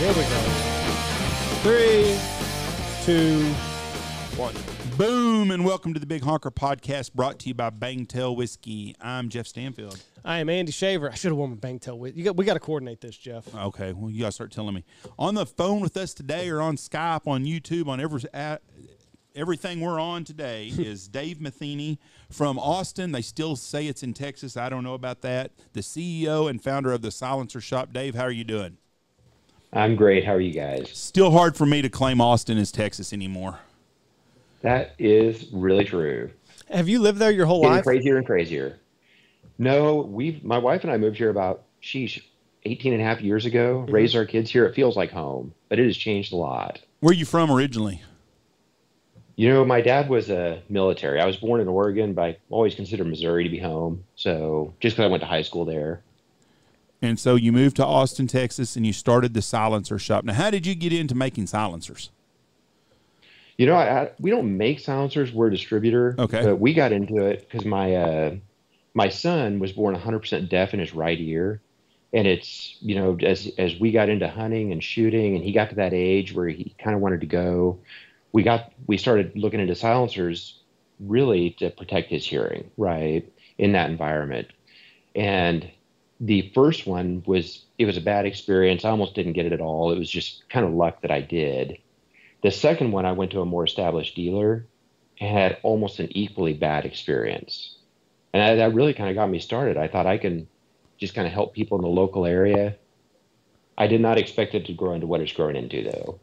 Here we go. 3, 2, 1. Boom, and welcome to the Big Honker Podcast, brought to you by Bangtail Whiskey. I'm Jeff Stanfield. I am Andy Shaver. I should have worn my Bangtail with you. We got to coordinate this, Jeff. Okay, well, you got to start telling me. On the phone with us today, or on Skype, on YouTube, on everything we're on today is Dave Matheny from Austin. They still say it's in Texas. I don't know about that. The CEO and founder of the Silencer Shop. Dave, how are you doing? I'm great. How are you guys? Still hard for me to claim Austin as Texas anymore. That is really true. Have you lived there your whole life? Crazier and crazier. No, my wife and I moved here about, 18 and a half years ago, raised our kids here. It feels like home, but it has changed a lot. Where are you from originally? You know, my dad was a military. I was born in Oregon, but I always considered Missouri to be home. So just because I went to high school there. And so you moved to Austin, Texas, and you started the Silencer Shop. Now, how did you get into making silencers? You know, we don't make silencers. We're a distributor. Okay. But we got into it because my son was born 100% deaf in his right ear. And it's, you know, as we got into hunting and shooting, and he got to that age where he kind of wanted to go, we started looking into silencers really to protect his hearing, right, in that environment. And the first one it was a bad experience. I almost didn't get it at all. It was just kind of luck that I did. The second one, I went to a more established dealer and had almost an equally bad experience. And that really kind of got me started. I thought I can just kind of help people in the local area. I did not expect it to grow into what it's growing into, though.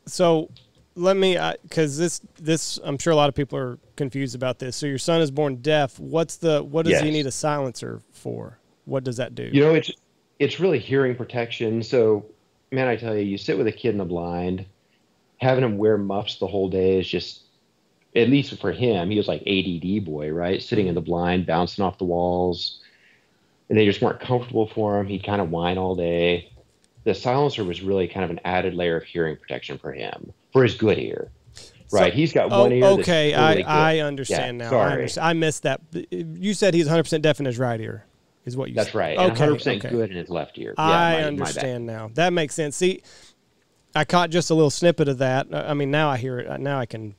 So let me, because this, I'm sure a lot of people are confused about this. So your son is born deaf. What does he need a silencer for? What does that do? You know, it's really hearing protection. So, man, I tell you, you sit with a kid in the blind, having him wear muffs the whole day is just, at least for him, he was like ADD boy, right? Sitting in the blind, bouncing off the walls, and they just weren't comfortable for him. He'd kind of whine all day. The silencer was really kind of an added layer of hearing protection for him, for his good ear. Right, he's got one ear. Okay, that's really I understand now. Sorry. I missed that. You said he's 100% deaf in his right ear. Is what you That's said. right. Okay, and 100% good in his left ear. I understand now. That makes sense. See, I caught just a little snippet of that. I mean, now I hear it. Now I can.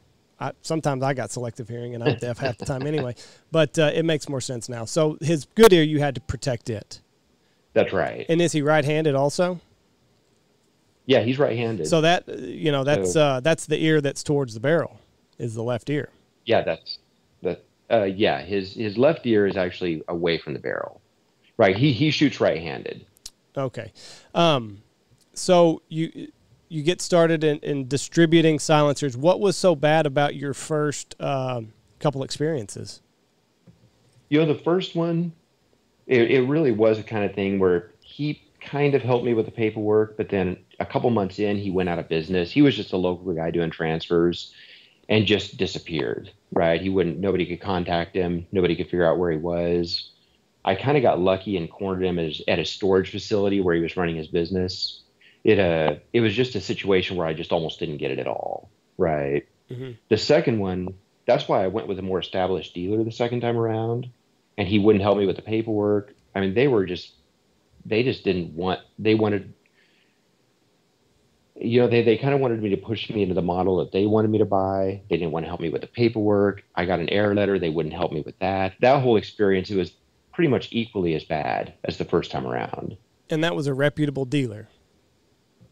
Sometimes I got selective hearing, and I'm deaf half the time anyway. But it makes more sense now. So his good ear, you had to protect it. That's right. And is he right-handed also? Yeah, he's right-handed. So that that's the ear that's towards the barrel, is the left ear. Yeah, his left ear is actually away from the barrel. Right, he shoots right-handed. Okay, so you get started in distributing silencers. What was so bad about your first couple experiences? You know, the first one, it really was a kind of thing where he kind of helped me with the paperwork, but then a couple months in, he went out of business. He was just a local guy doing transfers and just disappeared, right? Nobody could contact him. Nobody could figure out where he was. I kind of got lucky and cornered him at a storage facility where he was running his business. It was just a situation where I just almost didn't get it at all, right? Mm-hmm. The second one, that's why I went with a more established dealer the second time around, and he wouldn't help me with the paperwork. I mean, they wanted, you know, they kind of wanted me to push me into the model that they wanted me to buy. They didn't want to help me with the paperwork. I got an error letter. They wouldn't help me with that. That whole experience, it was pretty much equally as bad as the first time around. And that was a reputable dealer.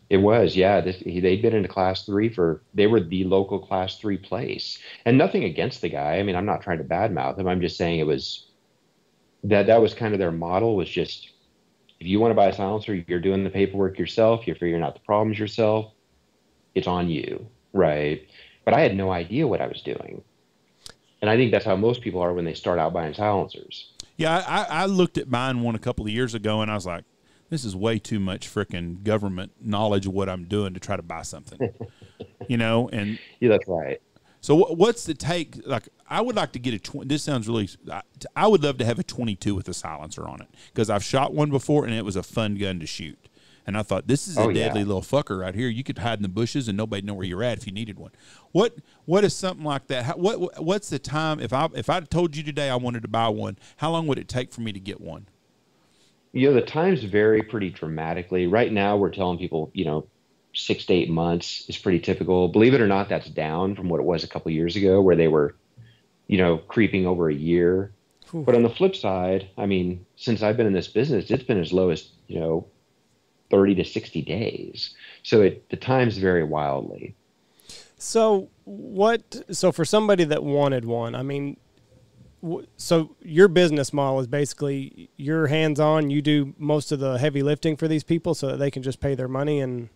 It was, yeah. They'd been into Class 3 they were the local Class 3 place. And nothing against the guy. I mean, I'm not trying to badmouth him. I'm just saying that was kind of their model, was just, if you want to buy a silencer, you're doing the paperwork yourself, you're figuring out the problems yourself, it's on you, right? But I had no idea what I was doing. And I think that's how most people are when they start out buying silencers. Yeah, I looked at buying one a couple of years ago, and I was like, this is way too much freaking government knowledge of what I'm doing to try to buy something, and Yeah, that's right. so what's the take? Like, I would like to get this sounds really, I would love to have a 22 with a silencer on it, because I've shot one before and it was a fun gun to shoot. And I thought, this is a deadly little fucker right here. You could hide in the bushes and nobody know where you're at if you needed one. What is something like that? What's the time? If I told you today I wanted to buy one, how long would it take for me to get one? The times vary pretty dramatically. Right now, we're telling people, 6 to 8 months is pretty typical. Believe it or not, that's down from what it was a couple of years ago, where they were, creeping over a year. Whew. But on the flip side, I mean, since I've been in this business, it's been as low as, 30 to 60 days. So the times vary wildly. So for somebody that wanted one, I mean, so your business model is basically you're hands-on, you do most of the heavy lifting for these people so that they can just pay their money and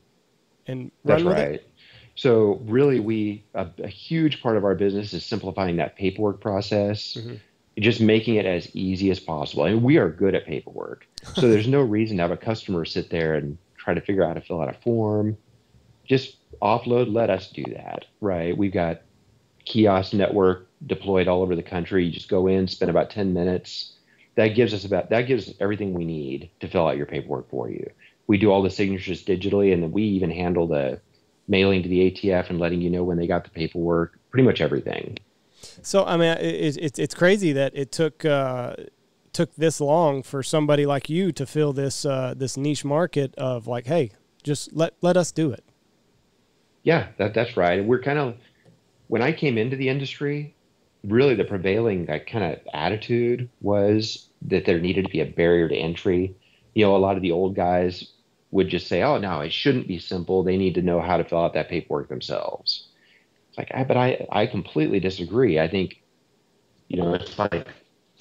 run That's with right. it? So really a huge part of our business is simplifying that paperwork process. Mm-hmm. Just making it as easy as possible. And we are good at paperwork. So there's no reason to have a customer sit there and try to figure out how to fill out a form. Just offload, let us do that, right? We've got kiosk network deployed all over the country. You just go in, spend about 10 minutes. That gives us everything we need to fill out your paperwork for you. We do all the signatures digitally, and then we even handle the mailing to the ATF and letting you know when they got the paperwork, pretty much everything. So, I mean, it's crazy that it took this long for somebody like you to fill this niche market of like, hey, just let us do it. Yeah, that's right. And we're kind of, when I came into the industry, really the prevailing kind of attitude was that there needed to be a barrier to entry. A lot of the old guys would just say, oh, no, it shouldn't be simple. They need to know how to fill out that paperwork themselves. It's like, but I completely disagree. I think, it's like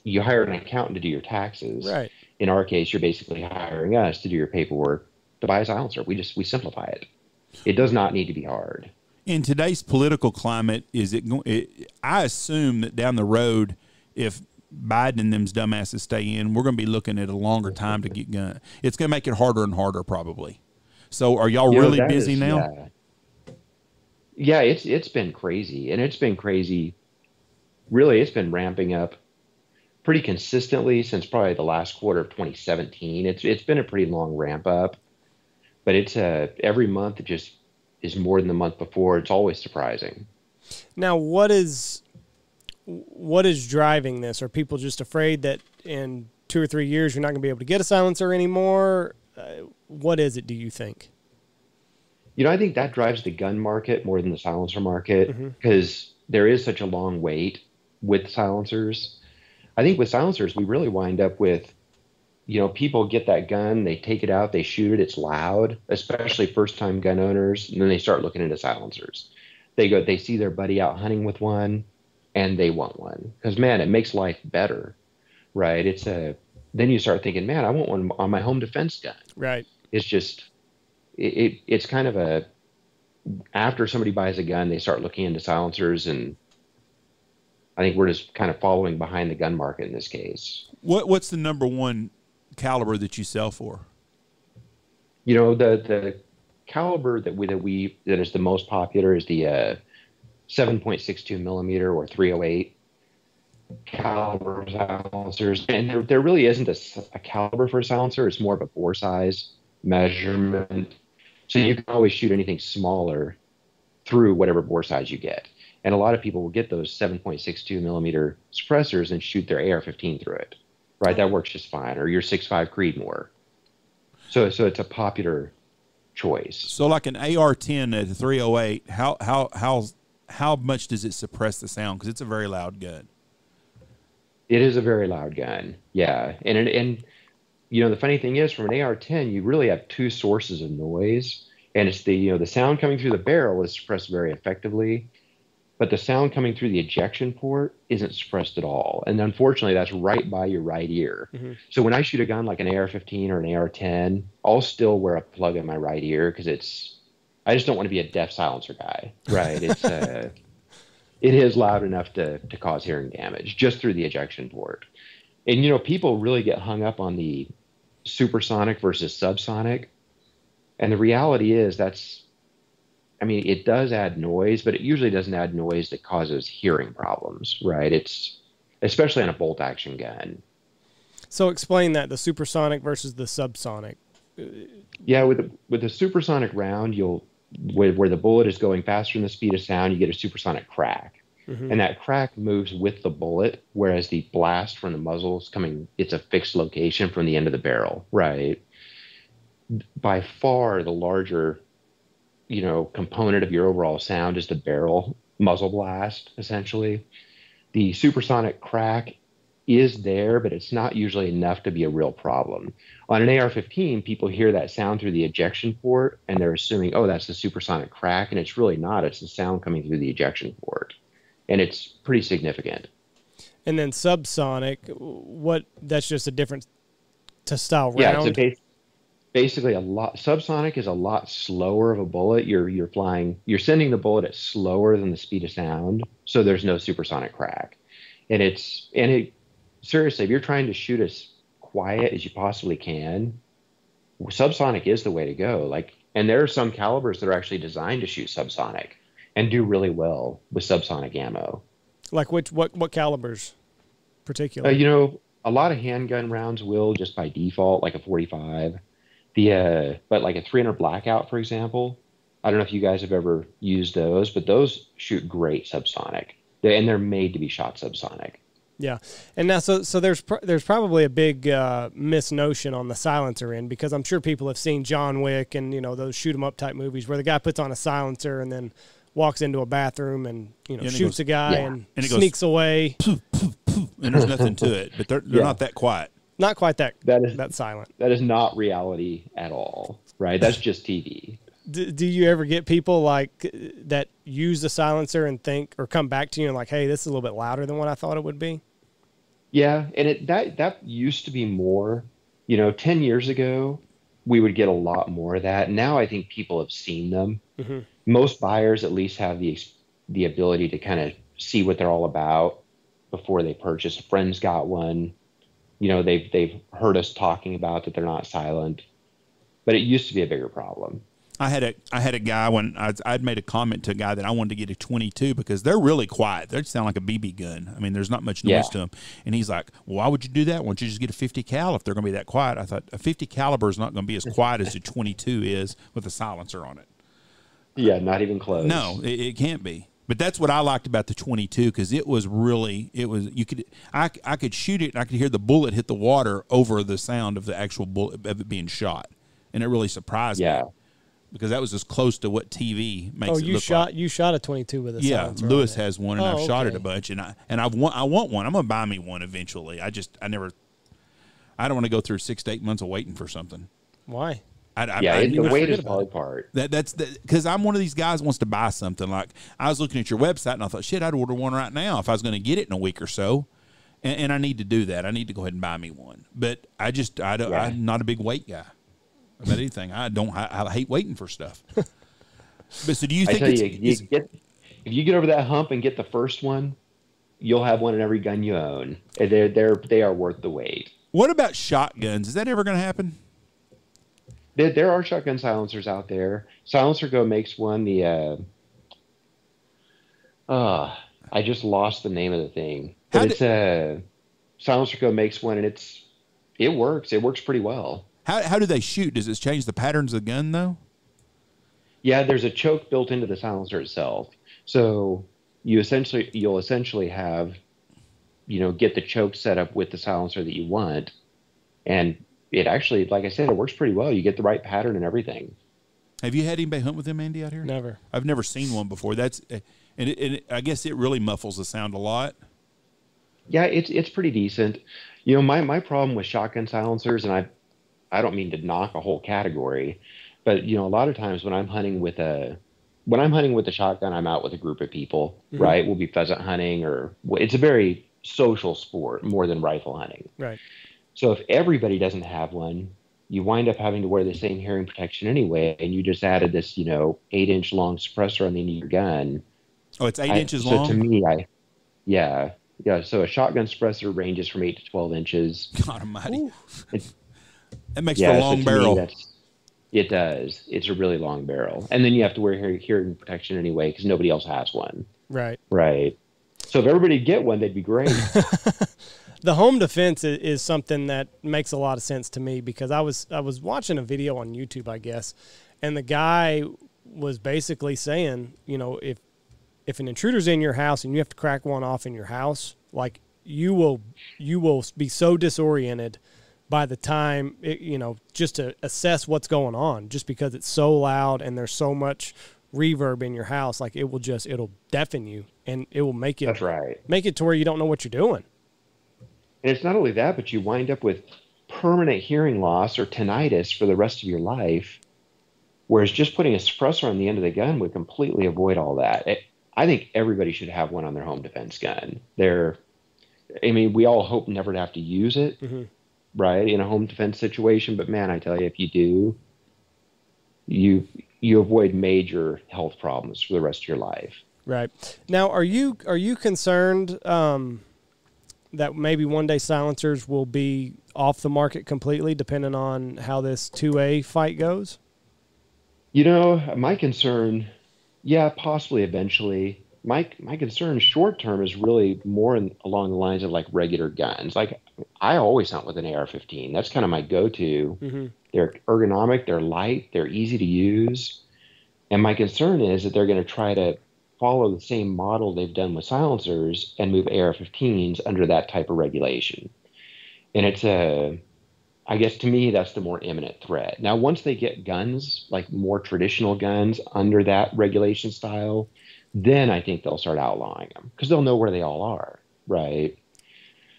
you hire an accountant to do your taxes. Right. In our case, you're basically hiring us to do your paperwork to buy a silencer. We simplify it. It does not need to be hard. In today's political climate, I assume that down the road, if Biden and them's dumbasses stay in, we're going to be looking at a longer time to get gun. It's going to make it harder and harder, probably. So, are y'all really busy now? Yeah. Yeah, it's been crazy, and it's been crazy. Really, it's been ramping up pretty consistently since probably the last quarter of 2017. It's been a pretty long ramp up, but it's every month it just is more than the month before. It's always surprising. Now, what is driving this? Are people just afraid that in 2 or 3 years you're not going to be able to get a silencer anymore? What is it, do you think? I think that drives the gun market more than the silencer market, because there is such a long wait with silencers. I think with silencers, we really wind up with, people get that gun, they take it out, they shoot it, it's loud, especially first-time gun owners, and then they start looking into silencers. They see their buddy out hunting with one, and they want one. Because, man, it makes life better, right? Then you start thinking, man, I want one on my home defense gun. Right. It's just... It's kind of after somebody buys a gun, they start looking into silencers, and I think we're just kind of following behind the gun market in this case. What's the number one caliber that you sell for? The caliber that is the most popular is the 7.62 millimeter or 308 caliber silencers, and there really isn't a caliber for a silencer. It's more of a bore size measurement. So you can always shoot anything smaller through whatever bore size you get. And a lot of people will get those 7.62 millimeter suppressors and shoot their AR-15 through it, right? That works just fine. Or your 6.5 Creedmoor. So it's a popular choice. So like an AR-10 at a 308, how much does it suppress the sound? Because it's a very loud gun. It is a very loud gun, yeah. And the funny thing is, from an AR-10, you really have two sources of noise, and it's the sound coming through the barrel is suppressed very effectively, but the sound coming through the ejection port isn't suppressed at all. And unfortunately, that's right by your right ear. Mm-hmm. So when I shoot a gun like an AR-15 or an AR-10, I'll still wear a plug in my right ear because I just don't want to be a deaf silencer guy, right? It is loud enough to cause hearing damage just through the ejection port. And, you know, people really get hung up on the supersonic versus subsonic. And the reality is I mean, it does add noise, but it usually doesn't add noise that causes hearing problems, right? It's especially on a bolt action gun. So explain that, the supersonic versus the subsonic. Yeah, with a supersonic round, where the bullet is going faster than the speed of sound, you get a supersonic crack. Mm-hmm. And that crack moves with the bullet, whereas the blast from the muzzle is coming, it's a fixed location from the end of the barrel, right? By far the larger, you know, component of your overall sound is the barrel muzzle blast, essentially. The supersonic crack is there, but it's not usually enough to be a real problem. On an AR-15, people hear that sound through the ejection port, and they're assuming, oh, that's the supersonic crack, and it's really not. It's the sound coming through the ejection port, and it's pretty significant. And then subsonic, that's just a different style round? Yeah, it's basically a lot. Subsonic is a lot slower of a bullet. You're sending the bullet at slower than the speed of sound, so there's no supersonic crack. And seriously, if you're trying to shoot as quiet as you possibly can, subsonic is the way to go. And there are some calibers that are actually designed to shoot subsonic and do really well with subsonic ammo. Like what calibers particularly? You know, a lot of handgun rounds will just by default, like a 45. But like a 300 Blackout, for example, I don't know if you guys have ever used those, but those shoot great subsonic. They're made to be shot subsonic. Yeah, and now so there's probably a big misnotion on the silencer end, because I'm sure people have seen John Wick and, you know, those shoot 'em up type movies where the guy puts on a silencer and then walks into a bathroom and, you know, shoots a guy and sneaks away. Poof, poof, poof, and there's nothing to it, but they're not that quiet. Not quite that silent. That is not reality at all, right? That's just TV. Do you ever get people like that use the silencer and think, or come back to you and like, hey, this is a little bit louder than what I thought it would be? Yeah, and that used to be more, you know, 10 years ago, we would get a lot more of that. Now I think people have seen them. Mm-hmm. Most buyers at least have the ability to kind of see what they're all about before they purchase. A friend's got one. You know, they've heard us talking about that they're not silent, but it used to be a bigger problem. I had a guy when I'd made a comment to a guy that I wanted to get a 22 because they're really quiet. They sound like a BB gun. I mean, there's not much noise to them. And he's like, well, why would you do that? Why don't you just get a 50 cal if they're going to be that quiet? I thought a 50 caliber is not going to be as quiet as a 22 is with a silencer on it. Yeah, not even close. No, it can't be. But that's what I liked about the 22, because I could shoot it and I could hear the bullet hit the water over the sound of the actual bullet of it being shot. And it really surprised me. Because that was as close to what TV makes it look like. You shot a 22 with a silencer. Yeah, Lewis has one, and I've shot it a bunch, and I want one. I'm gonna buy me one eventually. I don't want to go through 6 to 8 months of waiting for something. Why? The wait is the hard part. That's because I'm one of these guys that wants to buy something. Like, I was looking at your website and I thought, shit, I'd order one right now if I was going to get it in a week or so, and I need to do that. I need to go ahead and buy me one, but I'm not a big wait guy about anything. I hate waiting for stuff. But so do you think if you get over that hump and get the first one, you'll have one in every gun you own. They are worth the wait. What about shotguns? Is that ever going to happen? There are shotgun silencers out there. Silencer Go makes one. I just lost the name of the thing. But Silencer Go makes one, and it works. It works pretty well. How do they shoot? Does it change the patterns of the gun, though? Yeah, there's a choke built into the silencer itself. So you'll essentially have, you know, get the choke set up with the silencer that you want. And it actually, like I said, it works pretty well. You get the right pattern and everything. Have you had anybody hunt with them, Andy, out here? Never. I've never seen one before. I guess it really muffles the sound a lot. Yeah, it's pretty decent. You know, my problem with shotgun silencers, and I don't mean to knock a whole category, but you know, a lot of times when I'm hunting with a shotgun, I'm out with a group of people, mm-hmm. right? We'll be pheasant hunting, or it's a very social sport more than rifle hunting. Right. So if everybody doesn't have one, you wind up having to wear the same hearing protection anyway, and you just added this, you know, 8-inch long suppressor on the end of your gun. Oh, it's 8 inches long? So to me, Yeah, so a shotgun suppressor ranges from 8 to 12 inches. God almighty. It's, That makes for yeah, a so long to barrel. me, it does. It's a really long barrel. And then you have to wear hearing protection anyway because nobody else has one. Right. Right. So if everybody could get one, that'd be great. The home defense is something that makes a lot of sense to me because I was watching a video on YouTube, I guess, and the guy was basically saying, you know, if an intruder's in your house and you have to crack one off in your house, like you will be so disoriented by the time you know, just to assess what's going on, just because it's so loud and there's so much reverb in your house, like it'll deafen you and it will make it That's right. make it to where you don't know what you're doing. And it's not only that, but you wind up with permanent hearing loss or tinnitus for the rest of your life. Whereas just putting a suppressor on the end of the gun would completely avoid all that. I think everybody should have one on their home defense gun. I mean, we all hope never to have to use it, right, in a home defense situation. But man, I tell you, if you do, you avoid major health problems for the rest of your life. Right. Now, are you concerned that maybe one day silencers will be off the market completely, depending on how this 2A fight goes? You know, my concern, yeah, possibly eventually. My concern short term is really more along the lines of like regular guns. Like I always hunt with an AR-15. That's kind of my go-to. They're ergonomic, they're light, they're easy to use. And my concern is that they're going to try to follow the same model they've done with silencers and move AR-15s under that type of regulation. And I guess to me, that's the more imminent threat. Now, once they get guns, like more traditional guns under that regulation style, then I think they'll start outlawing them because they'll know where they all are, right?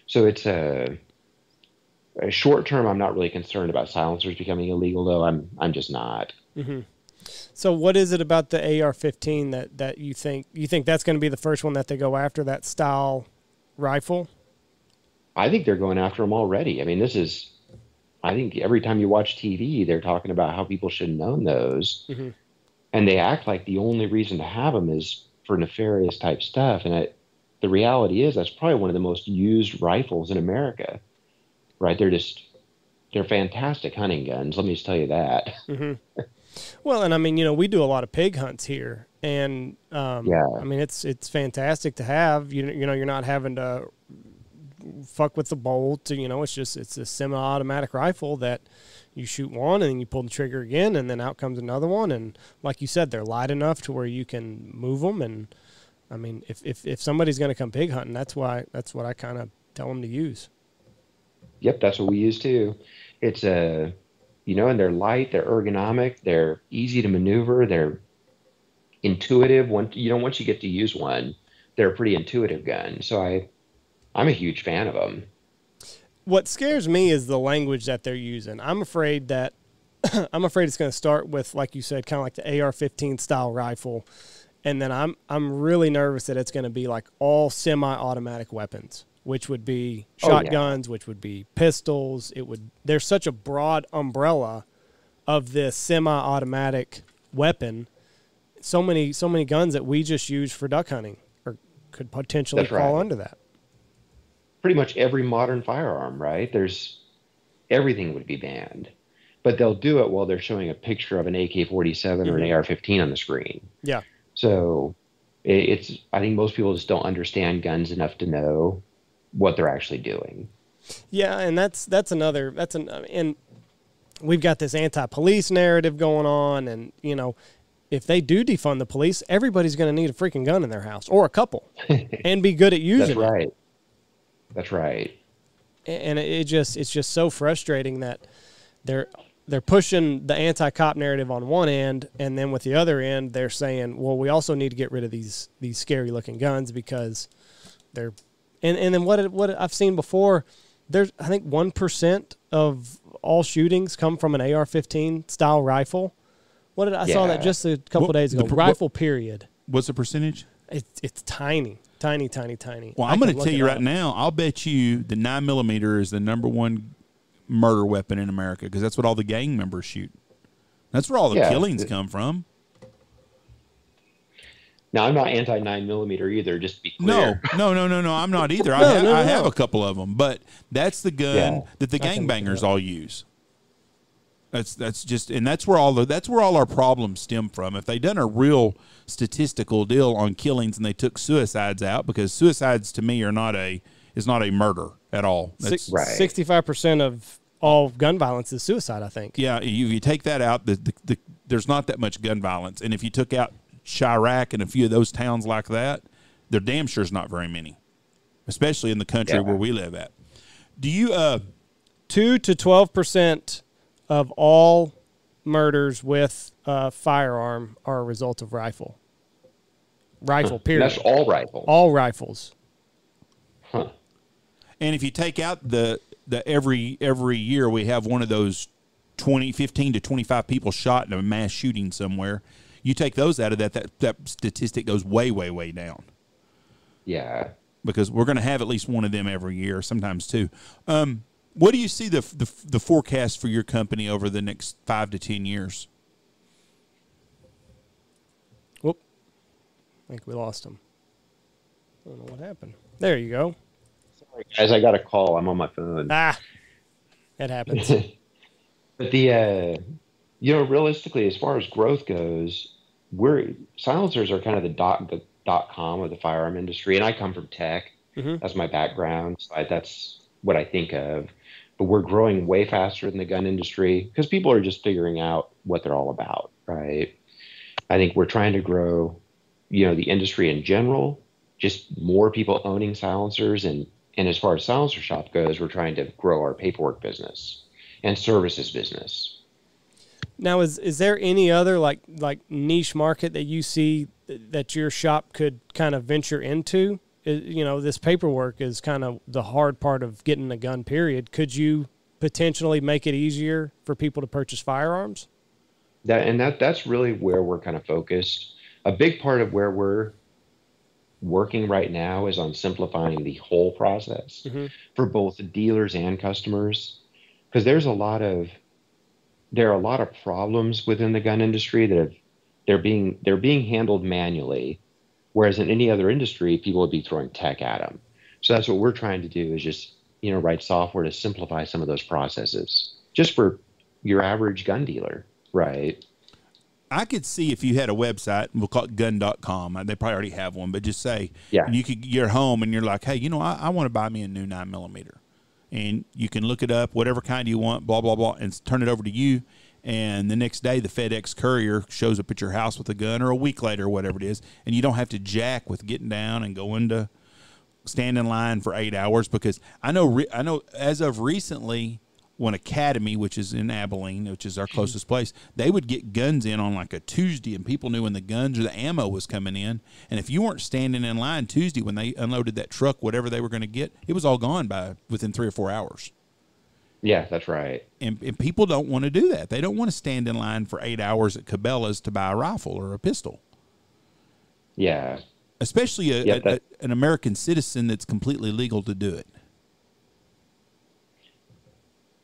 So it's a short term. I'm not really concerned about silencers becoming illegal, though. I'm just not. So what is it about the AR-15 that you think that's going to be the first one that they go after, that style rifle? I think they're going after them already. I mean, I think every time you watch TV, they're talking about how people should own those. And they act like the only reason to have them is for nefarious type stuff. And the reality is that's probably one of the most used rifles in America, right? They're fantastic hunting guns. Let me just tell you that. Well, and I mean, you know, we do a lot of pig hunts here, and I mean, it's fantastic to have. You know, you're not having to fuck with the bolt. You know, it's a semi-automatic rifle that you shoot one and then you pull the trigger again, and then out comes another one. And like you said, they're light enough to where you can move them. And I mean, if somebody's going to come pig hunting, that's what I kind of tell them to use. Yep, that's what we use too. It's you know, and they're light, they're ergonomic, they're easy to maneuver, they're intuitive. Once you get to use one, they're a pretty intuitive gun. So I'm a huge fan of them. What scares me is the language that they're using. I'm afraid it's going to start with, like you said, kind of like the AR-15 style rifle, and then I'm really nervous that it's going to be like all semi-automatic weapons, which would be shotguns, which would be pistols. There's such a broad umbrella of this semi-automatic weapon. So many guns that we just use for duck hunting or could potentially fall under that. Pretty much every modern firearm, right? Everything would be banned, but they'll do it while they're showing a picture of an AK-47 or an AR-15 on the screen. Yeah. So I think most people just don't understand guns enough to know what they're actually doing. Yeah, and and we've got this anti-police narrative going on, and you know, if they do defund the police, everybody's going to need a freaking gun in their house or a couple, and be good at using it. That's right. And it's just so frustrating that they're pushing the anti-cop narrative on one end, and then with the other end, they're saying, well, we also need to get rid of these scary looking guns because they're. And then what I've seen before, there's I think 1% of all shootings come from an AR-15 style rifle. I saw that just a couple days ago. Rifle period. What's the percentage? It's tiny. Well, I'm going to tell you right now, I'll bet you the 9mm is the #1 murder weapon in America because that's what all the gang members shoot. That's where all the killings come from. Now, I'm not anti 9mm either, just to be No, clear. no. I'm not either. No, I no. have a couple of them, but that's the gun Yeah. that the I can look it gangbangers up. all use. That's just, and that's where all our problems stem from. If they done a real statistical deal on killings and they took suicides out, because suicides to me is not a murder at all. That's, Right. 65% of all gun violence is suicide, I think. yeah, you take that out, there's not that much gun violence. And if you took out Chirac and a few of those towns like that, there damn sure is not very many, especially in the country where we live at. Do you 2 to 12% of all murders with a firearm are a result of rifle. Period. That's all rifle. All rifles. Huh. And if you take out the every year we have one of those 15 to 25 people shot in a mass shooting somewhere, you take those out of that statistic goes way, way, way down. Yeah. Because we're going to have at least one of them every year, sometimes two. What do you see the forecast for your company over the next 5 to 10 years? Whoop. I think we lost him. I don't know what happened. There you go. Sorry, guys, I got a call. I'm on my phone. Ah, it happens. But realistically, as far as growth goes, silencers are kind of the .com of the firearm industry, and I come from tech. Mm-hmm. That's my background. So that's what I think of. But we're growing way faster than the gun industry because people are just figuring out what they're all about, right? I think we're trying to grow, the industry in general, just more people owning silencers. And as far as silencer shop goes, we're trying to grow our paperwork business and services business. Now, is there any other like niche market that you see that your shop could kind of venture into? This paperwork is kind of the hard part of getting a gun, period. Could you potentially make it easier for people to purchase firearms? That's really where we're kind of focused. A big part of where we're working right now is on simplifying the whole process for both dealers and customers, because there are a lot of problems within the gun industry that they're being handled manually. Whereas in any other industry, people would be throwing tech at them. So that's what we're trying to do is just, write software to simplify some of those processes just for your average gun dealer, right? I could see if you had a website, we'll call it gun.com. They probably already have one, but just say, you're home and you're like, hey, I want to buy me a new 9mm. And you can look it up, whatever kind you want, blah, blah, blah, and turn it over to you. And the next day, the FedEx courier shows up at your house with a gun, or a week later, whatever it is, and you don't have to jack with getting down and going to stand in line for 8 hours. Because I know as of recently, when Academy, which is in Abilene, which is our closest place, they would get guns in on like a Tuesday, and people knew when the guns or the ammo was coming in. And if you weren't standing in line Tuesday when they unloaded that truck, whatever they were going to get, it was all gone within 3 or 4 hours. Yeah, that's right. And people don't want to do that. They don't want to stand in line for 8 hours at Cabela's to buy a rifle or a pistol. Yeah. Especially an American citizen that's completely legal to do it.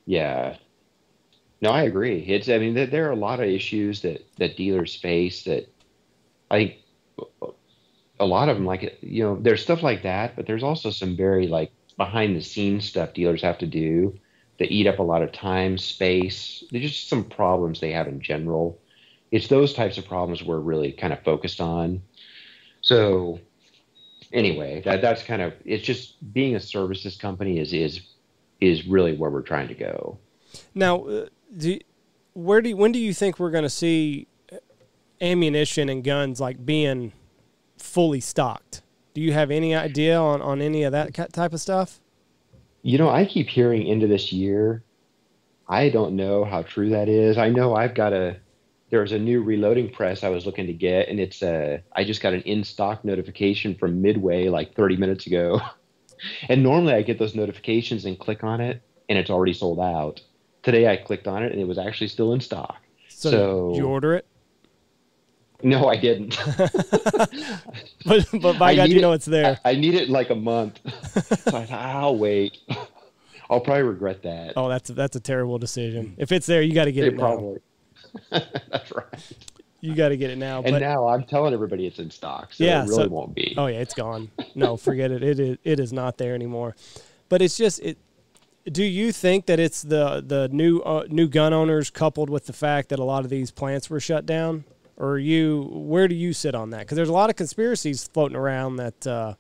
Yeah. No, I agree. There are a lot of issues that dealers face that I think a lot of them, there's stuff like that, but there's also some very behind the scenes stuff dealers have to do that eat up a lot of time, space. There's just some problems they have in general. It's those types of problems we're really kind of focused on. So anyway, that's kind of, it's just being a services company is really where we're trying to go. Now, when do you think we're going to see ammunition and guns being fully stocked? Do you have any idea on any of that type of stuff? I keep hearing into this year. I don't know how true that is. I know there's a new reloading press I was looking to get, and I just got an in-stock notification from Midway 30 minutes ago. And normally I get those notifications and click on it, and it's already sold out. Today I clicked on it, and it was actually still in stock. So did you order it? No, I didn't. but by God, it's there. I need it in a month. So I thought, I'll wait. I'll probably regret that. Oh, that's a terrible decision. If it's there, you got to get it now. Probably. That's right. You got to get it now. And now I'm telling everybody it's in stock, so yeah, it really won't be. Oh yeah, it's gone. No, forget it. It is not there anymore. But it's just it. Do you think that it's the new gun owners coupled with the fact that a lot of these plants were shut down, or where do you sit on that? Because there's a lot of conspiracies floating around that the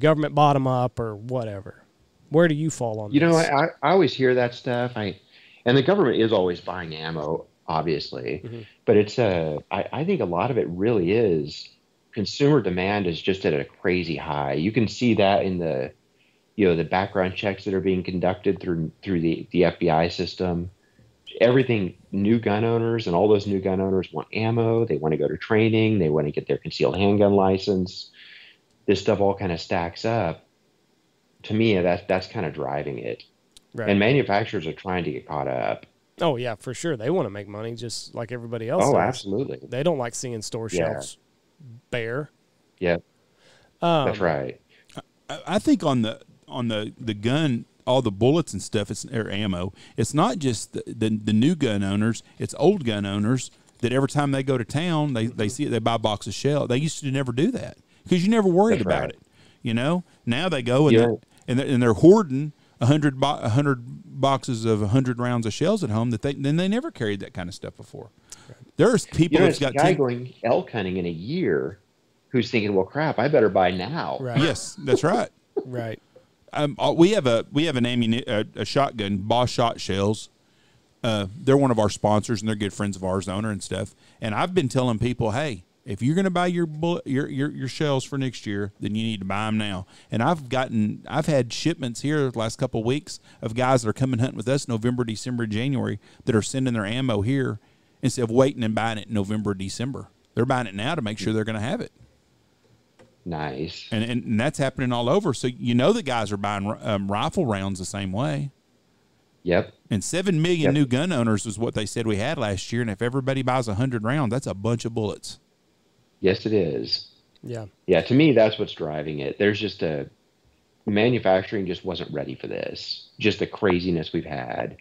government bought them up or whatever. Where do you fall on this? I always hear that stuff. And the government is always buying ammo, obviously, but it's I think a lot of it really is consumer demand is just at a crazy high. You can see that in the background checks that are being conducted through the FBI system. Everything, new gun owners and all those new gun owners want ammo. They want to go to training. They want to get their concealed handgun license. This stuff all kind of stacks up. To me, that's kind of driving it. Right. And manufacturers are trying to get caught up. Oh, yeah, for sure. They want to make money just like everybody else does. does. Absolutely. They don't like seeing store shelves bare. Yeah, that's right. I think on the gun, all the bullets and stuff, or ammo, it's not just the new gun owners, it's old gun owners that every time they go to town, they see it, they buy a box of shell. They used to never do that because you never worried about it. Now they go and they're hoarding 100 boxes of 100 rounds of shells at home they never carried that kind of stuff before. Right. There's people that's got a guy going elk hunting in a year who's thinking, well, crap, I better buy now. Right. Yes, that's right. Right. We have a shotgun, Boss Shot Shells. They're one of our sponsors, and they're good friends of ours, the owner and stuff. And I've been telling people, hey, if you're going to buy your shells for next year, then you need to buy them now. And I've had shipments here the last couple of weeks of guys that are coming hunting with us November, December, January that are sending their ammo here instead of waiting and buying it in November, December. They're buying it now to make sure they're going to have it. Nice. And that's happening all over. So the guys are buying rifle rounds the same way. Yep. And 7 million new gun owners is what they said we had last year. And if everybody buys 100 rounds, that's a bunch of bullets. Yes, it is. Yeah. Yeah, to me, that's what's driving it. There's just manufacturing just wasn't ready for this. Just the craziness we've had.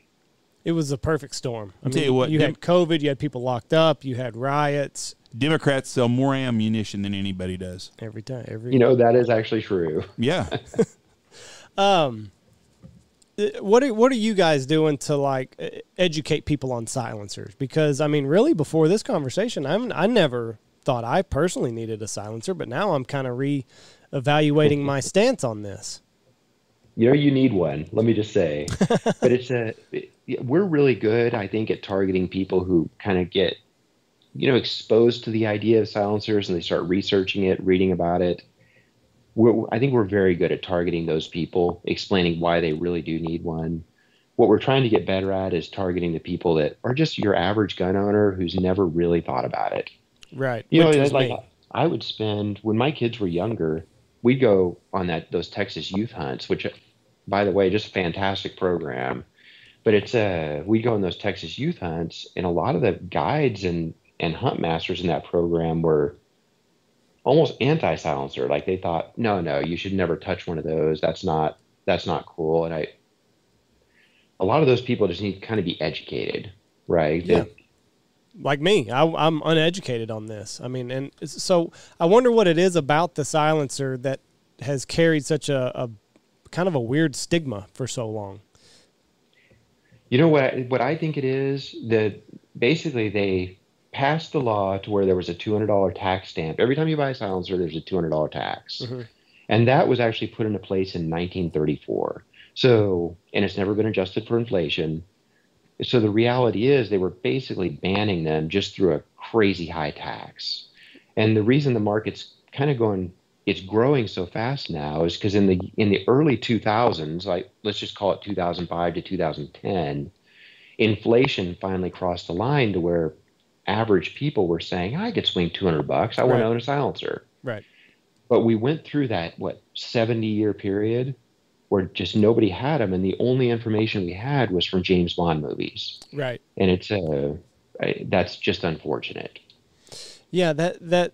It was a perfect storm. I tell you what, you had COVID, you had people locked up, you had riots. Democrats sell more ammunition than anybody does. Every time. That is actually true. Yeah. What are you guys doing to educate people on silencers? Because really before this conversation, I never thought I personally needed a silencer, but now I'm kind of re-evaluating my stance on this. You need one, let me just say. But we're really good, I think, at targeting people who kind of get, exposed to the idea of silencers and they start researching it, reading about it. I think we're very good at targeting those people, explaining why they really do need one. What we're trying to get better at is targeting the people that are just your average gun owner who's never really thought about it. Right. I would spend, when my kids were younger, we'd go on those Texas youth hunts, which, by the way, just a fantastic program. But we'd go on those Texas youth hunts, and a lot of the guides and hunt masters in that program were almost anti-silencer. Like they thought, no, you should never touch one of those. That's not cool. And a lot of those people just need to kind of be educated, right? Yeah. Like me, I'm uneducated on this. And so I wonder what it is about the silencer that has carried such a kind of a weird stigma for so long. What I think it is, that basically they passed the law to where there was a $200 tax stamp. Every time you buy a silencer, there's a $200 tax. Mm-hmm. And that was actually put into place in 1934. So, and it's never been adjusted for inflation. So the reality is they were basically banning them just through a crazy high tax. And the reason the market's kind of it's growing so fast now is because in the early 2000s, let's just call it 2005 to 2010, inflation finally crossed the line to where average people were saying, I could swing $200. I want to own a silencer. Right. But we went through that, 70-year period where just nobody had them, and the only information we had was from James Bond movies. Right. And that's just unfortunate. Yeah, it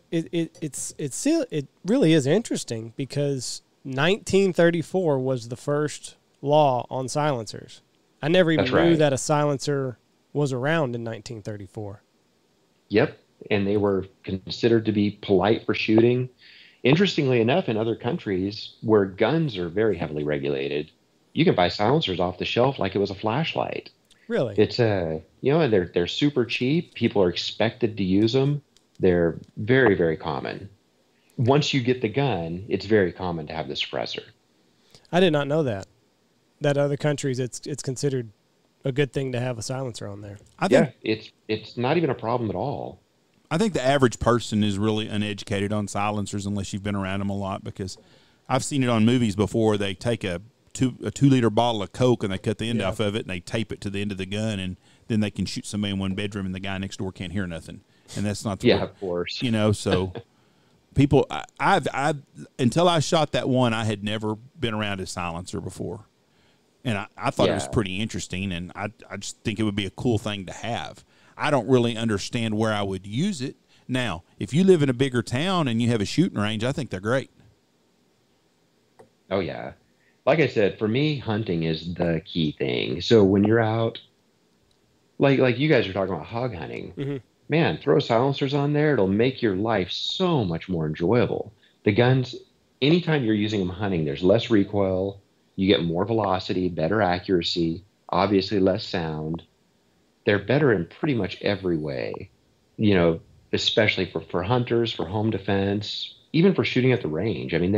really is interesting because 1934 was the first law on silencers. I never even knew that a silencer was around in 1934. Yep. and they were considered to be polite for shooting. Interestingly enough, in other countries where guns are very heavily regulated, you can buy silencers off the shelf like it was a flashlight. Really? It's and they're super cheap. People are expected to use them. They're very, very common. Once you get the gun, it's very common to have the suppressor. I did not know that. That other countries, it's considered a good thing to have a silencer on there. I think it's not even a problem at all. I think the average person is really uneducated on silencers unless you've been around them a lot, because I've seen it on movies before. They take a 2-liter bottle of Coke and they cut the end off of it and they tape it to the end of the gun, and then they can shoot somebody in one bedroom and the guy next door can't hear nothing. And that's not the way, of course. So people, I've until I shot that one, I had never been around a silencer before. And I thought it was pretty interesting, and I just think it would be a cool thing to have. I don't really understand where I would use it. Now, if you live in a bigger town and you have a shooting range, I think they're great. Oh, yeah. Like I said, for me, hunting is the key thing. So when you're out, like you guys are talking about hog hunting, man, throw silencers on there. It'll make your life so much more enjoyable. The guns, anytime you're using them hunting, there's less recoil. You get more velocity, better accuracy, obviously less sound. They're better in pretty much every way, especially for hunters, for home defense, even for shooting at the range. I mean,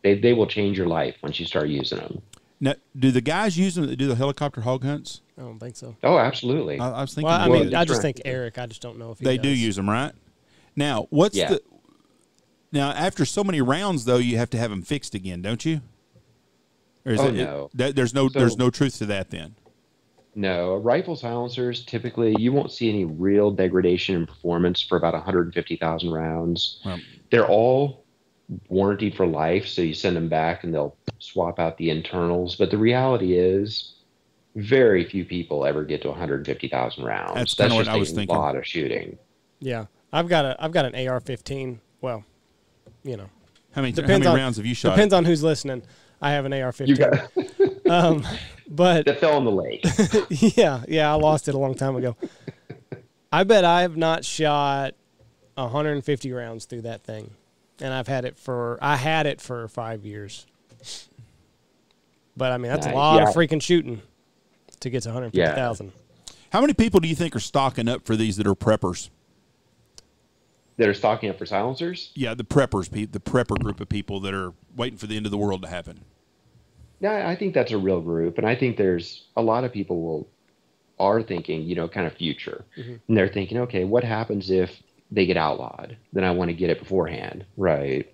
they will change your life once you start using them. Now, do the guys use them that do the helicopter hog hunts? I don't think so. Oh, absolutely. I was thinking. Well, I just think Eric. I just don't know if they do use them, right? Now, now after so many rounds though, you have to have them fixed again, don't you? Or is no. There's no truth to that then. No, rifle silencers, typically you won't see any real degradation in performance for about 150,000 rounds. They're all warranted for life, so you send them back and they'll swap out the internals. But the reality is very few people ever get to 150,000 rounds. That's kind of what I was thinking. A lot of shooting. Yeah. I've got an AR-15. Well, How many rounds have you shot? Depends on who's listening. I have an AR-15. But that fell in the lake. yeah, I lost it a long time ago. I bet I have not shot 150 rounds through that thing, and I had it for 5 years. But I mean, that's a lot of freaking shooting to get to 150,000. How many people do you think are stocking up for these that are preppers? That are stocking up for silencers? Yeah, the preppers, the prepper group of people that are waiting for the end of the world to happen. Yeah, I think that's a real group, and I think there's a lot of people are thinking, kind of future, and they're thinking, okay, what happens if they get outlawed? Then I want to get it beforehand, right?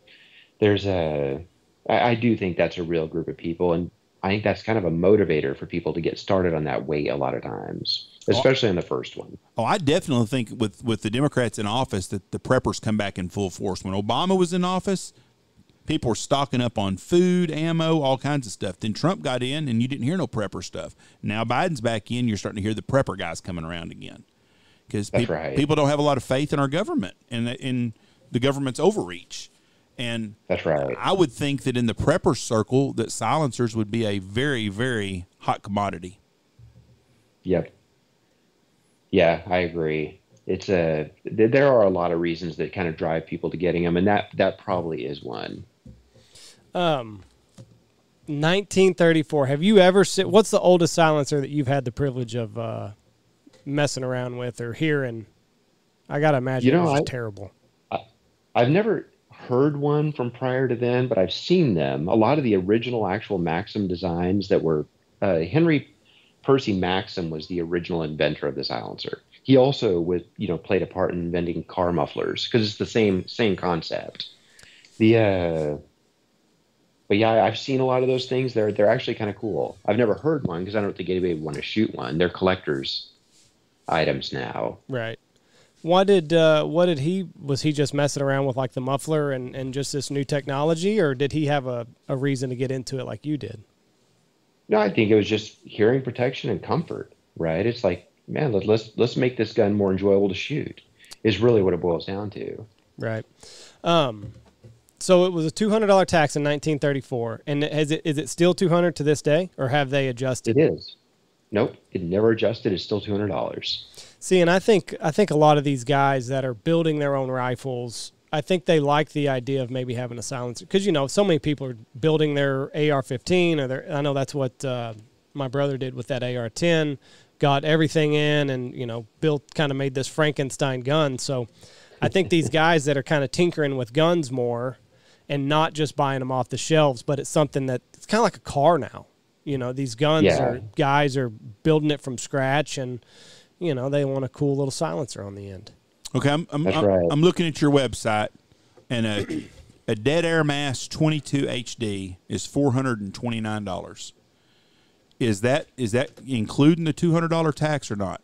I do think that's a real group of people, and I think that's kind of a motivator for people to get started on that wait a lot of times, especially on the first one. Oh, I definitely think with the Democrats in office that the preppers come back in full force. When Obama was in office, people were stocking up on food, ammo, all kinds of stuff. Then Trump got in, and you didn't hear no prepper stuff. Now Biden's back in, you're starting to hear the prepper guys coming around again. Because people don't have a lot of faith in our government and in the government's overreach. And that's right. I would think that in the prepper circle that silencers would be a very, very hot commodity. Yep. Yeah, I agree. There are a lot of reasons that kind of drive people to getting them, and that probably is one. 1934. Have you ever seen? What's the oldest silencer that you've had the privilege of messing around with or hearing? I gotta imagine it was terrible. I've never heard one from prior to then, but I've seen them. A lot of the original actual Maxim designs that were Henry Percy Maxim was the original inventor of the silencer. He also played a part in inventing car mufflers because it's the same concept. But yeah, I've seen a lot of those things. They're actually kind of cool. I've never heard one because I don't think anybody would want to shoot one. They're collector's items now. Right. What did he was he just messing around with like the muffler and just this new technology, or did he have a reason to get into it like you did? No, I think it was just hearing protection and comfort, right? It's like, man, let's make this gun more enjoyable to shoot is really what it boils down to. Right. So it was a $200 tax in 1934, and is it still $200 to this day, or have they adjusted? It is. Nope, it never adjusted. It's still $200. See, and I think a lot of these guys that are building their own rifles, I think they like the idea of maybe having a silencer because, so many people are building their AR-15 or I know that's what my brother did with that AR-10, got everything in and, made this Frankenstein gun. So I think these guys that are kind of tinkering with guns more and not just buying them off the shelves, but it's something that it's kind of like a car now. These guns guys are building it from scratch and, they want a cool little silencer on the end. Okay, I'm looking at your website, and a Dead Air Mass 22 HD is $429. Is that including the $200 tax or not?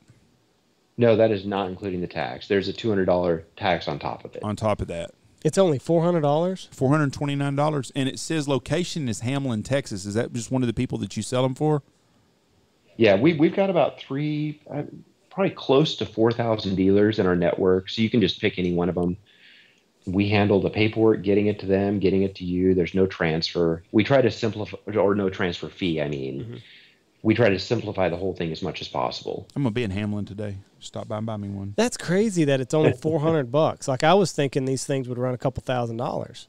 No, that is not including the tax. There's a $200 tax on top of it. On top of that, it's only $400. $429, and it says location is Hamlin, Texas. Is that just one of the people that you sell them for? Yeah, we've got about probably close to 4,000 dealers in our network, so you can just pick any one of them. We handle the paperwork, getting it to them, getting it to you. There's no transfer. We try to simplify, or no transfer fee, I mean. Mm-hmm. We try to simplify the whole thing as much as possible. I'm going to be in Hamlin today. Stop by and buy me one. That's crazy that it's only $400. Like, I was thinking these things would run a couple $1,000s.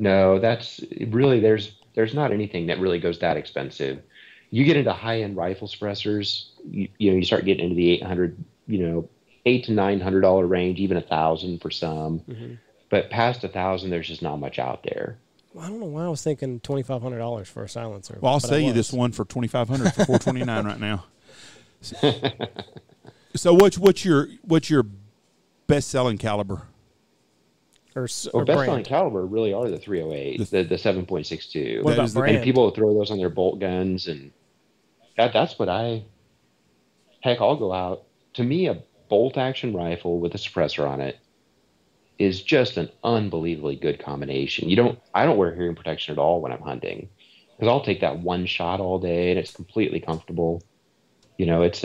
No, that's really, there's not anything that really goes that expensive. You get into high-end rifle suppressors, you start getting into the $800, $800 to $900 range, even $1,000 for some. Mm-hmm. But past $1,000, there's just not much out there. Well, I don't know why I was thinking $2,500 for a silencer. Well, I'll sell you this one for $2,500 for $429 right now. So what's your best-selling caliber? Or best-selling caliber really are the 308, the 7.62. What about brand? And people throw those on their bolt guns, and that's what I'll go out. To me, a bolt-action rifle with a suppressor on it is just an unbelievably good combination. I don't wear hearing protection at all when I'm hunting because I'll take that one shot all day and it's completely comfortable. That's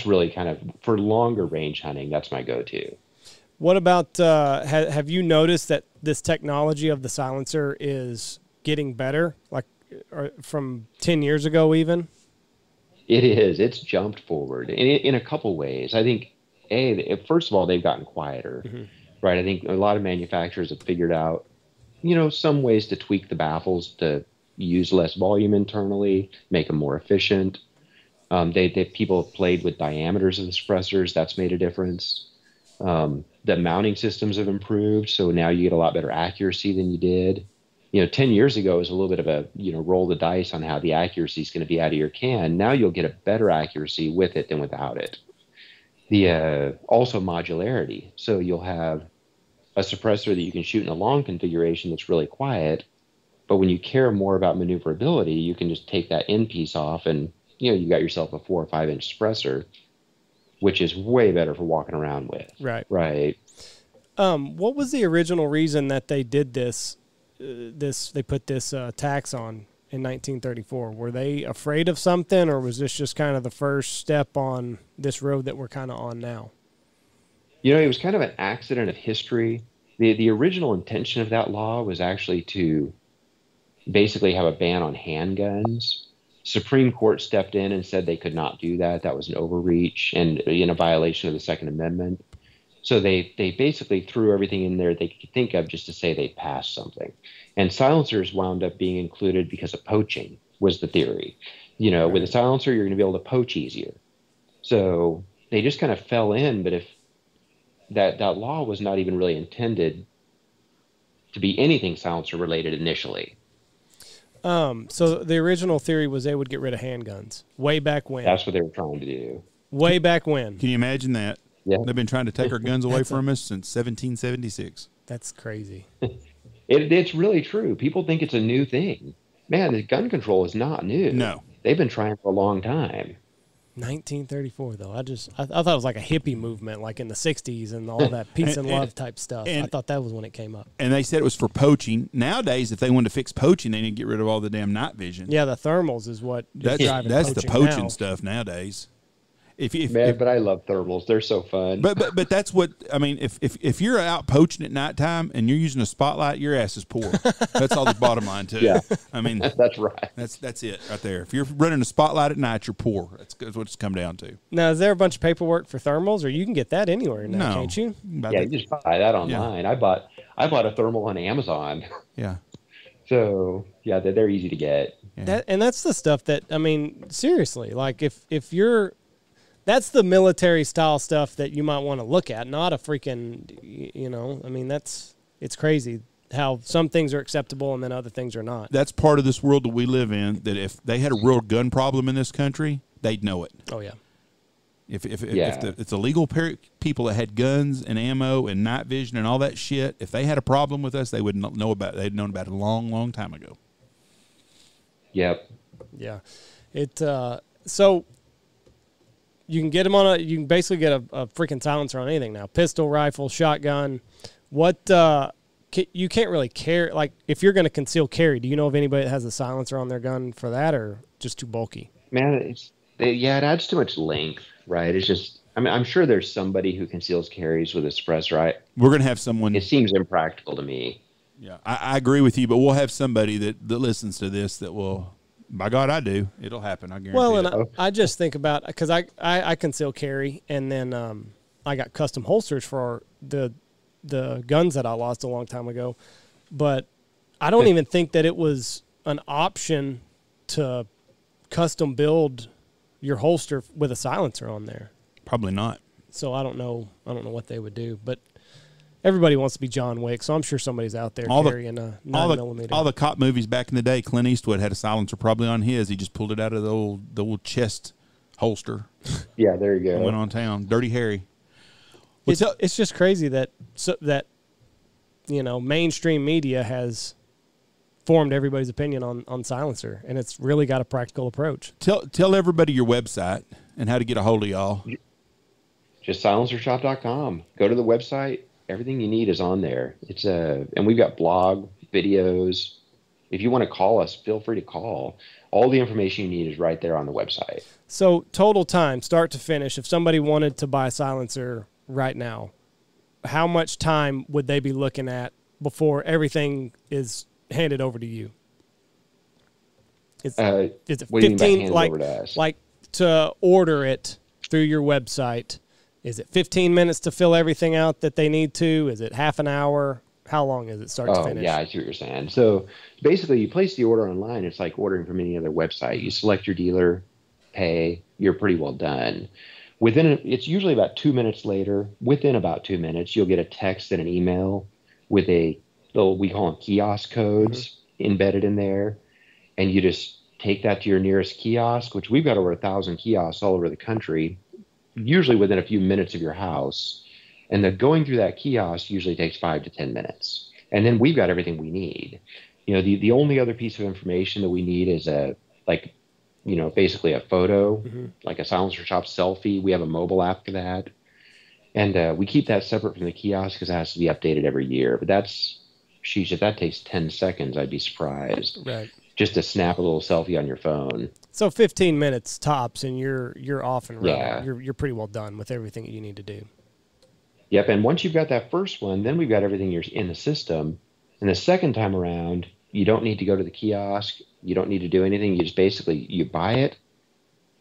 really kind of for longer range hunting. That's my go-to. What about, have you noticed that this technology of the silencer is getting better, like from 10 years ago even? It is. It's jumped forward in a couple ways. I think, first of all, they've gotten quieter, mm-hmm. right? I think a lot of manufacturers have figured out, some ways to tweak the baffles to use less volume internally, make them more efficient. People have played with diameters of the suppressors. That's made a difference. The mounting systems have improved, so now you get a lot better accuracy than you did. 10 years ago, it was a little bit of a, roll the dice on how the accuracy is going to be out of your can. Now you'll get a better accuracy with it than without it. Also modularity. So you'll have a suppressor that you can shoot in a long configuration that's really quiet, but when you care more about maneuverability, you can just take that end piece off and, you got yourself a 4 or 5 inch suppressor, which is way better for walking around with. Right. Right. What was the original reason that they did this? They put this tax on in 1934. Were they afraid of something, or was this just kind of the first step on this road that we're kind of on now? It was kind of an accident of history. The original intention of that law was actually to basically have a ban on handguns. Supreme Court stepped in and said they could not do that. That was an overreach and in a violation of the Second Amendment. So they basically threw everything in there they could think of just to say they passed something. And silencers wound up being included because of poaching was the theory. With a silencer, you're going to be able to poach easier. So they just kind of fell in. But if that law was not even really intended to be anything silencer related initially. So the original theory was they would get rid of handguns way back when. That's what they were trying to do. Way back when. Can you imagine that? Yeah. They've been trying to take our guns away from us since 1776. That's crazy. It's really true. People think it's a new thing. Man, the gun control is not new. No. They've been trying for a long time. 1934, though. I thought it was like a hippie movement, like in the 60s and all that peace and love type stuff. I thought that was when it came up. And they said it was for poaching. Nowadays, if they wanted to fix poaching, they need to get rid of all the damn night vision. Yeah, the thermals is what is driving That's poaching the poaching now. stuff nowadays. Man, but I love thermals. They're so fun. But that's what I mean. If you're out poaching at nighttime and you're using a spotlight, your ass is poor. That's all the bottom line too. Yeah, I mean that's right. That's it right there. If you're running a spotlight at night, you're poor. That's what it's come down to. Now, is there a bunch of paperwork for thermals, or you can get that anywhere now, can't you? Yeah, you just buy that online. Yeah. I bought a thermal on Amazon. Yeah. So yeah, they're easy to get. Yeah. That's the stuff that, I mean, seriously, like if you're, that's the military style stuff that you might want to look at, not a freaking, I mean, it's crazy how some things are acceptable and then other things are not. That's part of this world that we live in, that if they had a real gun problem in this country, they'd know it. Oh, yeah. If it's illegal people that had guns and ammo and night vision and all that shit, if they had a problem with us, they would know about it. They'd known about it a long, long time ago. Yep. Yeah. So you can get them you can basically get a freaking silencer on anything now. Pistol, rifle, shotgun. What, you can't really carry, like if you're going to conceal carry, do you know of anybody that has a silencer on their gun for that, or just too bulky? Man, it adds too much length, right? It's just, I mean, I'm sure there's somebody who conceals carries with a suppressor, right? We're going to have someone. It seems impractical to me. Yeah, I agree with you, but we'll have somebody that listens to this that will, by God, I do. It'll happen, I guarantee. Well, and I just think about, because I conceal carry, and then I got custom holsters for the guns that I lost a long time ago, but I don't even think that it was an option to custom build your holster with a silencer on there. Probably not. So I don't know what they would do, but everybody wants to be John Wick, so I'm sure somebody's out there carrying a 9mm. All the cop movies back in the day, Clint Eastwood had a silencer probably on his. He just pulled it out of the old chest holster. Yeah, there you go. And went on town. Dirty Harry. It's just crazy that mainstream media has formed everybody's opinion on silencer, and it's really got a practical approach. Tell everybody your website and how to get a hold of y'all. Just silencershop.com. Go to the website. Everything you need is on there. It's and we've got blog, videos. If you want to call us, feel free to call. All the information you need is right there on the website. So total time, start to finish, if somebody wanted to buy a silencer right now, how much time would they be looking at before everything is handed over to you? Is it 15? Like to order it through your website, is it 15 minutes to fill everything out that they need to? Is it half an hour? How long is it start to finish? Yeah, I see what you're saying. So basically, you place the order online. It's like ordering from any other website. You select your dealer, pay, you're pretty well done. It's usually about 2 minutes later. Within about 2 minutes, you'll get a text and an email with we call them kiosk codes embedded in there. And you just take that to your nearest kiosk, which we've got over 1,000 kiosks all over the country, usually within a few minutes of your house. And going through that kiosk usually takes 5 to 10 minutes. And then we've got everything we need. The only other piece of information that we need is basically a photo, like a Silencer Shop selfie. We have a mobile app for that. And we keep that separate from the kiosk because it has to be updated every year. But if that takes 10 seconds, I'd be surprised. Right. Just to snap a little selfie on your phone. So 15 minutes tops, and you're off and running. Yeah. You're pretty well done with everything that you need to do. Yep, and once you've got that first one, then we've got everything in the system. And the second time around, you don't need to go to the kiosk. You don't need to do anything. You just you buy it.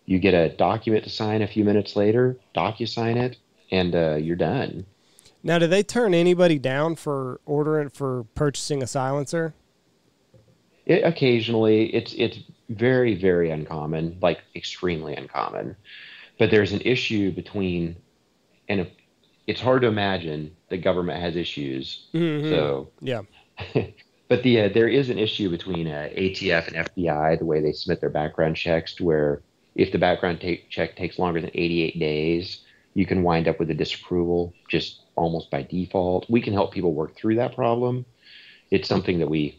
You get a document to sign a few minutes later, DocuSign it, and you're done. Now, do they turn anybody down for purchasing a silencer? Occasionally. It's very, very uncommon, like extremely uncommon. But there's an issue between, and it's hard to imagine the government has issues. Mm-hmm. So yeah. But there is an issue between ATF and FBI, the way they submit their background checks, to where if the background check takes longer than 88 days, you can wind up with a disapproval just almost by default. We can help people work through that problem. It's something that we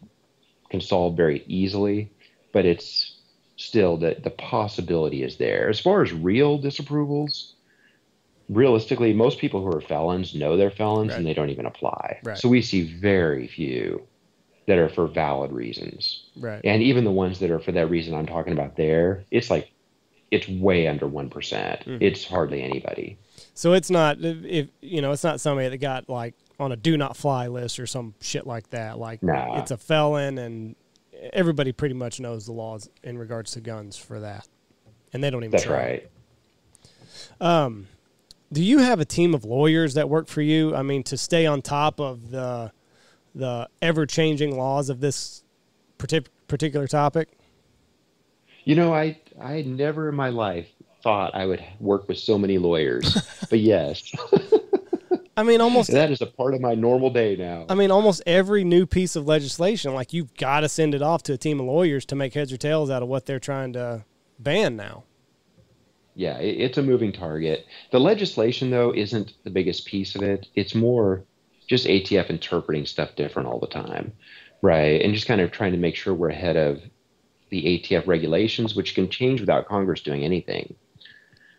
can solve very easily, but it's still the possibility is there. As far as real disapprovals, realistically, most people who are felons know they're felons, right, and they don't even apply. Right. So we see very few that are for valid reasons. Right. And even the ones that are for that reason I'm talking about there, it's like it's way under 1%. It's hardly anybody. So it's not, if it's not somebody that got like on a do not fly list or some shit like that. Like it's a felon, and everybody pretty much knows the laws in regards to guns for that, and they don't even. That's try. right. Do you have a team of lawyers that work for you? I mean, to stay on top of the ever-changing laws of this particular topic? I never in my life thought I would work with so many lawyers, but yes. I mean, almost that is a part of my normal day now. I mean, almost every new piece of legislation, like you've got to send it off to a team of lawyers to make heads or tails out of what they're trying to ban now. Yeah, it's a moving target. The legislation, though, isn't the biggest piece of it. It's more just ATF interpreting stuff different all the time, right? And just kind of trying to make sure we're ahead of the ATF regulations, which can change without Congress doing anything.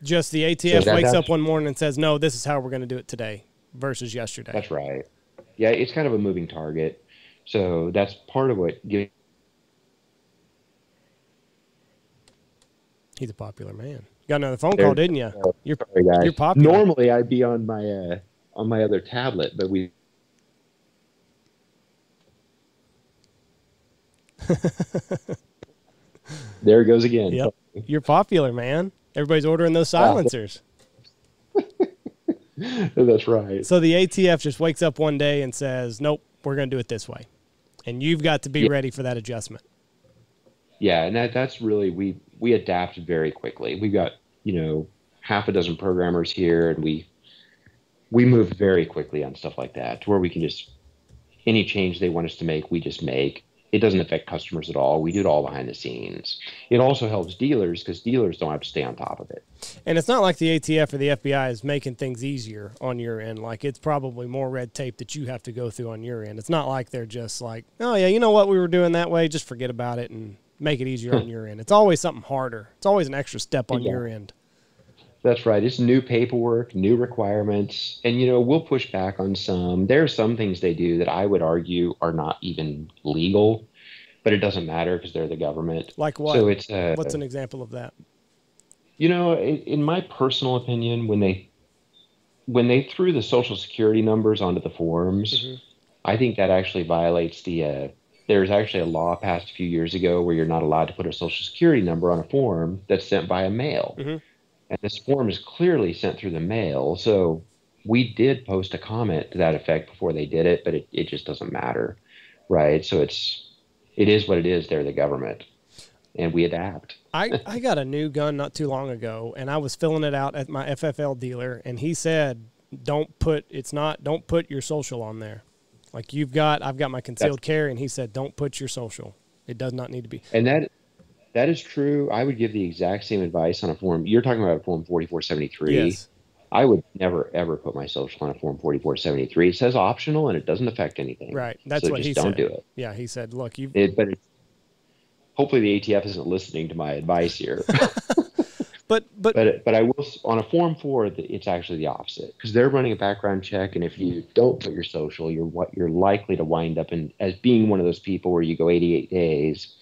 Just the ATF wakes up one morning and says, no, this is how we're going to do it today versus yesterday. That's right. Yeah, it's kind of a moving target. So that's part of what gives. He's a popular man. You got another phone call, didn't you? You're popular. Normally, I'd be on my other tablet, but we. There it goes again. Yep. You're popular, man. Everybody's ordering those silencers. That's right. So the ATF just wakes up one day and says, nope, we're going to do it this way. And you've got to be ready for that adjustment. Yeah, and that's really, we adapt very quickly. We've got, half a dozen programmers here, and we move very quickly on stuff like that to where we can just, any change they want us to make, we just make. It doesn't affect customers at all. We do it all behind the scenes. It also helps dealers because dealers don't have to stay on top of it. And it's not like the ATF or the FBI is making things easier on your end. Like, it's probably more red tape that you have to go through on your end. It's not like they're just like, oh, yeah, you know what, we were doing that way, just forget about it and make it easier on your end. It's always something harder. It's always an extra step on your end. That's right. It's new paperwork, new requirements, and, we'll push back on some. There are some things they do that I would argue are not even legal, but it doesn't matter because they're the government. Like what? So it's what's an example of that? In my personal opinion, when they threw the Social Security numbers onto the forms, I think that actually violates the. There's actually a law passed a few years ago where you're not allowed to put a Social Security number on a form that's sent by a mail. And this form is clearly sent through the mail. So we did post a comment to that effect before they did it, but it just doesn't matter, right? So it is what it is. They're the government, and we adapt. I got a new gun not too long ago, and I was filling it out at my FFL dealer, and he said, don't put your social on there. Like I've got my concealed carry, and he said, don't put your social. It does not need to be. And that is true. I would give the exact same advice on a form. You're talking about a form 4473. Yes. I would never, ever put my social on a form 4473. It says optional, and it doesn't affect anything. Right. That's so what he said. said. Don't do it. Yeah, he said, look, hopefully the ATF isn't listening to my advice here. But I will, on a form 4, it's actually the opposite, because they're running a background check, and if you don't put your social, you're likely to wind up as being one of those people where you go 88 days,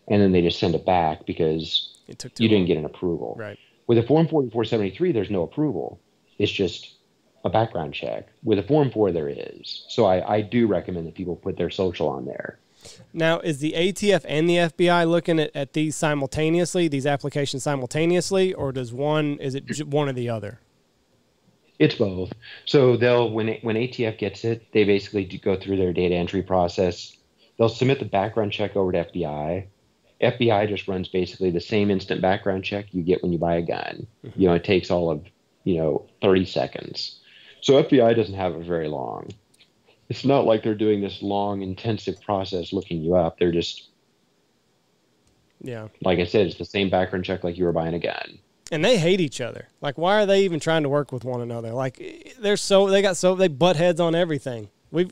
and then they just send it back because you didn't get an approval. Right. With a form 4473, there's no approval. It's just a background check. With a form 4, there is. So I do recommend that people put their social on there. Now, is the ATF and the FBI looking at these simultaneously, these applications simultaneously, or is it one or the other? It's both. So when ATF gets it, they basically go through their data entry process. They'll submit the background check over to FBI. FBI just runs basically the same instant background check you get when you buy a gun. It takes all of 30 seconds. So FBI doesn't have it very long. It's not like they're doing this long, intensive process looking you up. They're just, like I said, it's the same background check like you were buying a gun. And they hate each other. Like, why are they even trying to work with one another? Like, they butt heads on everything. We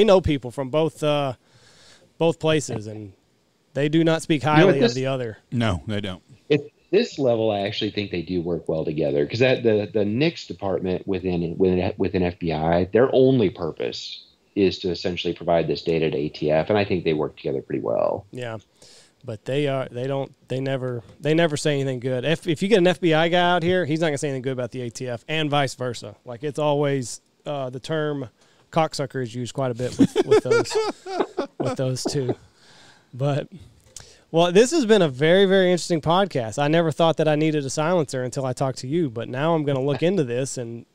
know people from both places, and they do not speak highly of the other. No, they don't. At this level, I actually think they do work well together, because the NICS department within FBI, their only purpose is to essentially provide this data to ATF, and I think they work together pretty well. Yeah. But they never say anything good. If you get an FBI guy out here, he's not gonna say anything good about the ATF, and vice versa. Like it's always the term cocksucker is used quite a bit with those two. But well, this has been a very, very interesting podcast. I never thought that I needed a silencer until I talked to you, but now I'm gonna look into this and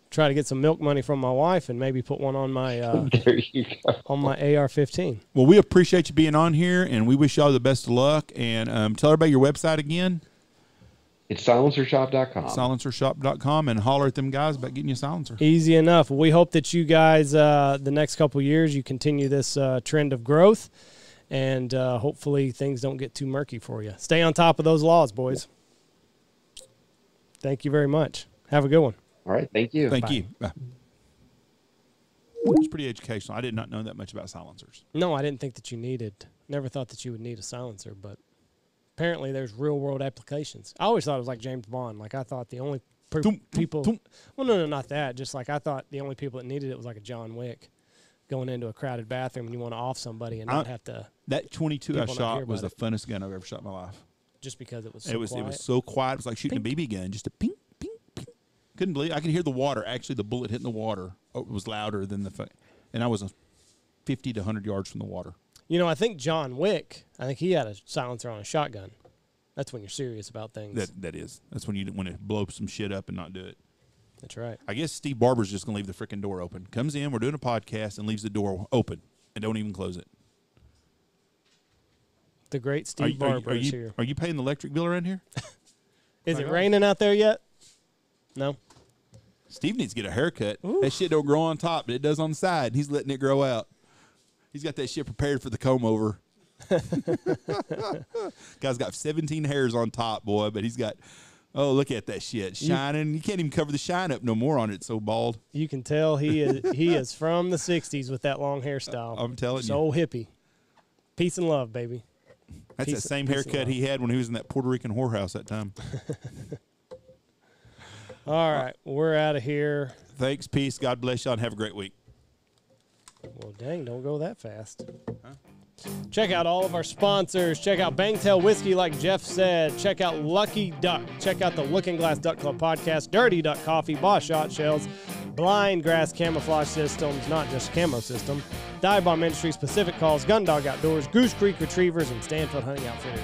try to get some milk money from my wife and maybe put one on my there you go. on my AR-15. Well, we appreciate you being on here, and we wish y'all the best of luck. And tell everybody your website again. It's silencershop.com. Silencershop.com, and holler at them guys about getting you a silencer. Easy enough. We hope that you guys, the next couple of years, you continue this trend of growth, and hopefully things don't get too murky for you. Stay on top of those laws, boys. Thank you very much. Have a good one. All right. Thank you. Thank you. Bye. It's pretty educational. I did not know that much about silencers. No, I didn't think that you never thought that you would need a silencer, but apparently there's real-world applications. I always thought it was like James Bond. Like I thought the only people... Well, no, not that. Just like I thought the only people that needed it was like a John Wick going into a crowded bathroom and you want to off somebody and not have to... That 22 I shot was the funnest gun I've ever shot in my life. Just because it was so quiet? It was so quiet. It was like shooting a BB gun. Just a ping, ping, ping. Couldn't believe it. I could hear the water. Actually, the bullet hitting the water was louder than and I was 50 to 100 yards from the water. I think John Wick, he had a silencer on a shotgun. That's when you're serious about things. That's when you want to blow some shit up and not do it. That's right. I guess Steve Barber's just going to leave the freaking door open. Comes in, we're doing a podcast, and leaves the door open and don't even close it. The great Steve Barber is here. Are you paying the electric bill around here? Is it raining out there yet? No. Steve needs to get a haircut. Ooh. That shit don't grow on top, but it does on the side. He's letting it grow out. He's got that shit prepared for the comb over. Guy's got 17 hairs on top, boy, but he's got, look at that shit. Shining. You can't even cover the shine up no more on it. It's so bald. You can tell he is from the 60s with that long hairstyle. I'm telling you. So hippie. Peace and love, baby. That's the same haircut he had when he was in that Puerto Rican whorehouse that time. All right. We're out of here. Thanks. Peace. God bless y'all and have a great week. Well, dang, don't go that fast. Huh? Check out all of our sponsors. Check out Bangtail Whiskey, like Jeff said. Check out Lucky Duck. Check out the Looking Glass Duck Club podcast, Dirty Duck Coffee, Boss Shot Shells, Blind Grass Camouflage Systems, not just camo system, Dive Bomb Industries, Pacific Calls, Gun Dog Outdoors, Goose Creek Retrievers, and Stanfield Hunting Outfitters.